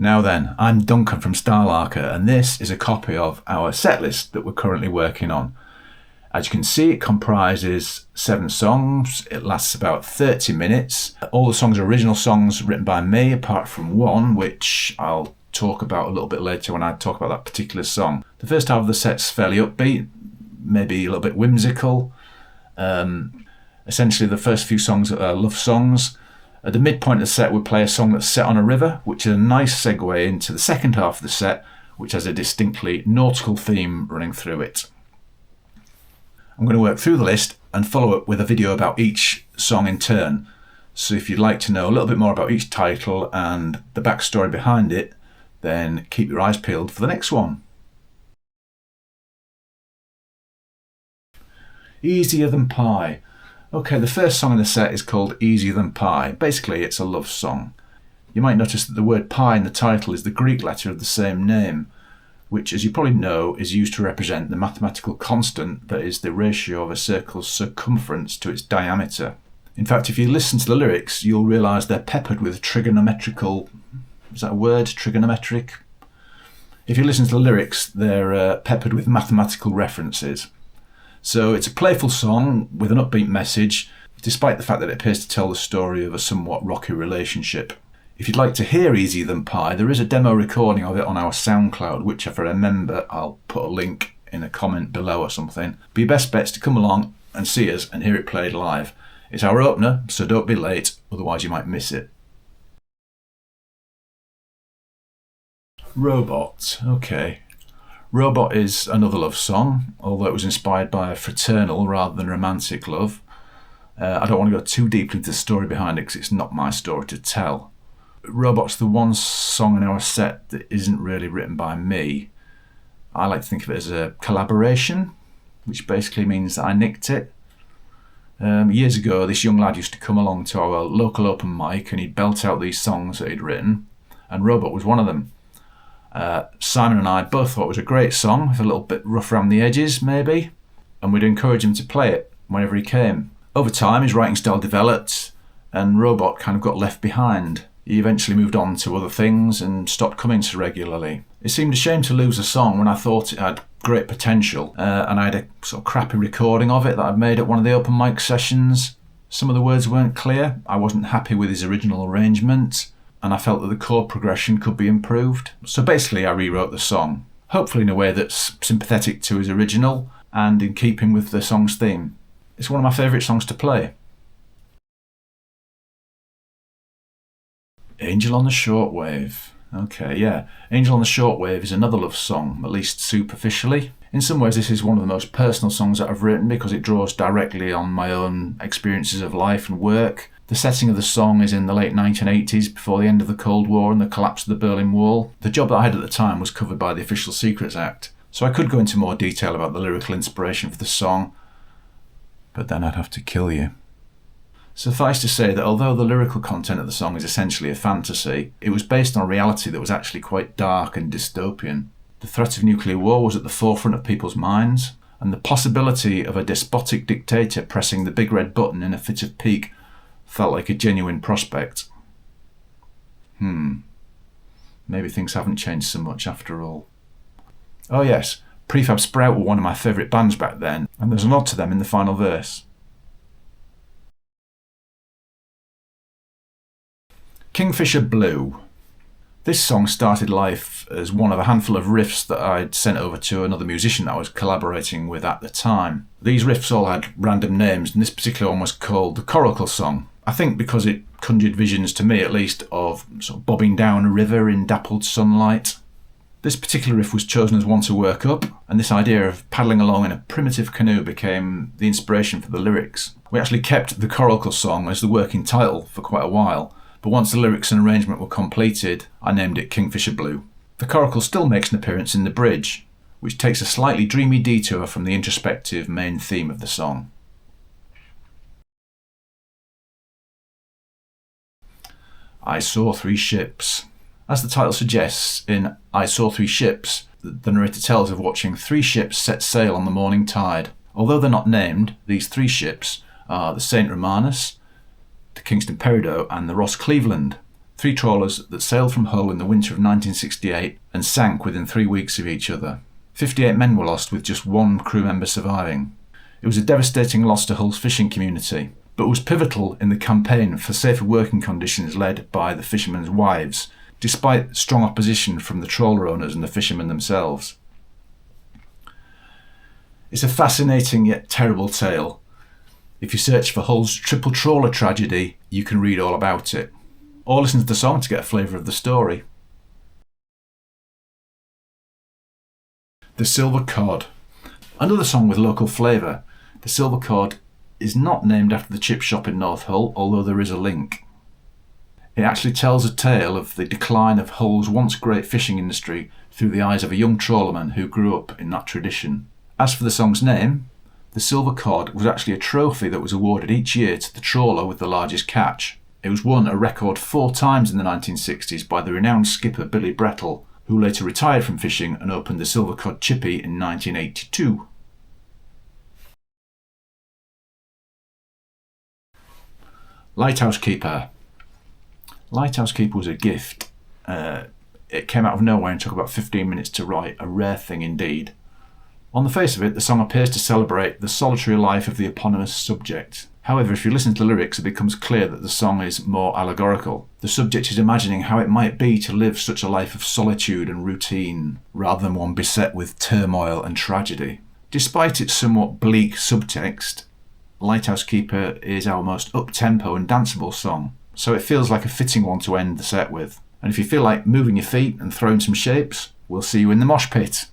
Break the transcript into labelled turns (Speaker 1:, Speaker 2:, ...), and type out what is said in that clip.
Speaker 1: Now then, I'm Duncan from Starlarker, and this is a copy of our setlist that we're currently working on. As you can see, it comprises 7 songs. It lasts about 30 minutes. All the songs are original songs written by me, apart from one, which I'll talk about a little bit later when I talk about that particular song. The first half of the set's fairly upbeat, maybe a little bit whimsical. Essentially, the first few songs are love songs. At the midpoint of the set, we play a song that's set on a river, which is a nice segue into the second half of the set, which has a distinctly nautical theme running through it. I'm going to work through the list and follow up with a video about each song in turn. So if you'd like to know a little bit more about each title and the backstory behind it, then keep your eyes peeled for the next one. Easier Than Pie. Okay, the first song in the set is called Easier Than Pie. Basically, it's a love song. You might notice that the word pi in the title is the Greek letter of the same name, which, as you probably know, is used to represent the mathematical constant that is the ratio of a circle's circumference to its diameter. In fact, if you listen to the lyrics, you'll realise they're peppered with trigonometrical... Is that a word? Trigonometric? If you listen to the lyrics, they're peppered with mathematical references. So it's a playful song with an upbeat message, despite the fact that it appears to tell the story of a somewhat rocky relationship. If you'd like to hear Easier Than Pie, there is a demo recording of it on our SoundCloud, which if I remember, I'll put a link in a comment below or something. But your best bet's to come along and see us and hear it played live. It's our opener, so don't be late, otherwise you might miss it. Robot, okay. Robot is another love song, although it was inspired by a fraternal rather than romantic love. I don't want to go too deeply into the story behind it because it's not my story to tell. Robot's the one song in our set that isn't really written by me. I like to think of it as a collaboration, which basically means that I nicked it. Years ago, this young lad used to come along to our local open mic and he'd belt out these songs that he'd written, and Robot was one of them. Simon and I both thought it was a great song, with a little bit rough around the edges maybe, and we'd encourage him to play it whenever he came. Over time, his writing style developed and Robot kind of got left behind. He eventually moved on to other things and stopped coming so regularly. It seemed a shame to lose a song when I thought it had great potential, and I had a sort of crappy recording of it that I'd made at one of the open mic sessions. Some of the words weren't clear, I wasn't happy with his original arrangement, and I felt that the chord progression could be improved. So basically I rewrote the song, hopefully in a way that's sympathetic to his original and in keeping with the song's theme. It's one of my favourite songs to play. Angel on the Shortwave. Okay, yeah. Angel on the Shortwave is another love song, at least superficially. In some ways this is one of the most personal songs that I've written because it draws directly on my own experiences of life and work. The setting of the song is in the late 1980s, before the end of the Cold War and the collapse of the Berlin Wall. The job that I had at the time was covered by the Official Secrets Act, so I could go into more detail about the lyrical inspiration for the song, but then I'd have to kill you. Suffice to say that although the lyrical content of the song is essentially a fantasy, it was based on a reality that was actually quite dark and dystopian. The threat of nuclear war was at the forefront of people's minds, and the possibility of a despotic dictator pressing the big red button in a fit of pique felt like a genuine prospect. Maybe things haven't changed so much after all. Oh yes, Prefab Sprout were one of my favourite bands back then, and there's a nod to them in the final verse. Kingfisher Blue. This song started life as one of a handful of riffs that I'd sent over to another musician that I was collaborating with at the time. These riffs all had random names, and this particular one was called the Coracle Song. I think because it conjured visions, to me at least, of sort of bobbing down a river in dappled sunlight. This particular riff was chosen as one to work up, and this idea of paddling along in a primitive canoe became the inspiration for the lyrics. We actually kept the Coracle Song as the working title for quite a while, but once the lyrics and arrangement were completed, I named it Kingfisher Blue. The coracle still makes an appearance in the bridge, which takes a slightly dreamy detour from the introspective main theme of the song. I Saw 3 Ships. As the title suggests, in I Saw 3 Ships, the narrator tells of watching 3 ships set sail on the morning tide. Although they're not named, these 3 ships are the St. Romanus, the Kingston Peridot and the Ross Cleveland. 3 trawlers that sailed from Hull in the winter of 1968 and sank within 3 weeks of each other. 58 men were lost, with just 1 crew member surviving. It was a devastating loss to Hull's fishing community, but was pivotal in the campaign for safer working conditions led by the fishermen's wives, despite strong opposition from the trawler owners and the fishermen themselves. It's a fascinating yet terrible tale. If you search for Hull's triple trawler tragedy, you can read all about it. Or listen to the song to get a flavour of the story. The Silver Cod. Another song with local flavour. The Silver Cod is not named after the chip shop in North Hull, although there is a link. It actually tells a tale of the decline of Hull's once great fishing industry through the eyes of a young trawlerman who grew up in that tradition. As for the song's name, the Silver Cod was actually a trophy that was awarded each year to the trawler with the largest catch. It was won a record 4 times in the 1960s by the renowned skipper Billy Brettle, who later retired from fishing and opened the Silver Cod Chippy in 1982. Lighthouse Keeper. Lighthouse Keeper was a gift. It came out of nowhere and took about 15 minutes to write, a rare thing indeed. On the face of it, the song appears to celebrate the solitary life of the eponymous subject. However, if you listen to the lyrics, it becomes clear that the song is more allegorical. The subject is imagining how it might be to live such a life of solitude and routine, rather than one beset with turmoil and tragedy. Despite its somewhat bleak subtext, Lighthouse Keeper is our most up-tempo and danceable song, so it feels like a fitting one to end the set with. And if you feel like moving your feet and throwing some shapes, we'll see you in the mosh pit.